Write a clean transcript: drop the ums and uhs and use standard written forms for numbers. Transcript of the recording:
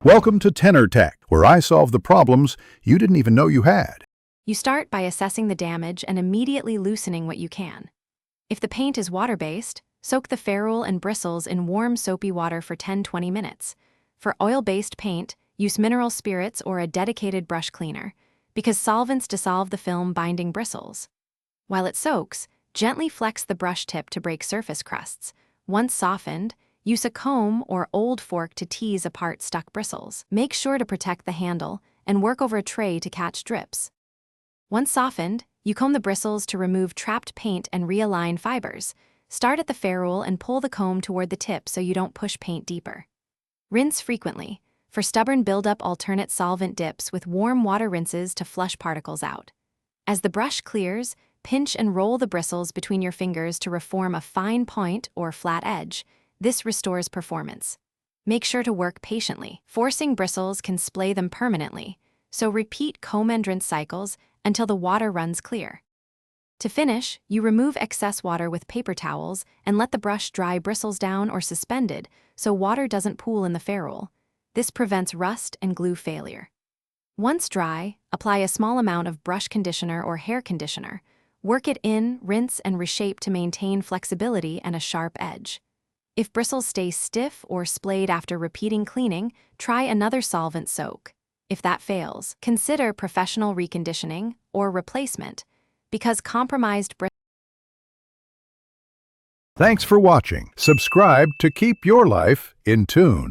Welcome to Tenor Tech, where I solve the problems you didn't even know you had. You start by assessing the damage and immediately loosening what you can. If the paint is water-based, soak the ferrule and bristles in warm soapy water for 10-20 minutes. For oil-based paint, use mineral spirits or a dedicated brush cleaner, because solvents dissolve the film binding bristles. While it soaks, gently flex the brush tip to break surface crusts. Once softened, use a comb or old fork to tease apart stuck bristles. Make sure to protect the handle and work over a tray to catch drips. Once softened, you comb the bristles to remove trapped paint and realign fibers. Start at the ferrule and pull the comb toward the tip so you don't push paint deeper. Rinse frequently. For stubborn buildup, alternate solvent dips with warm water rinses to flush particles out. As the brush clears, pinch and roll the bristles between your fingers to reform a fine point or flat edge. This restores performance. Make sure to work patiently. Forcing bristles can splay them permanently, so repeat comb and rinse cycles until the water runs clear. To finish, you remove excess water with paper towels and let the brush dry bristles down or suspended so water doesn't pool in the ferrule. This prevents rust and glue failure. Once dry, apply a small amount of brush conditioner or hair conditioner. Work it in, rinse, and reshape to maintain flexibility and a sharp edge. If bristles stay stiff or splayed after repeating cleaning, try another solvent soak. If that fails, consider professional reconditioning or replacement, because compromised bristles. Thanks for watching. Subscribe to keep your life in tune.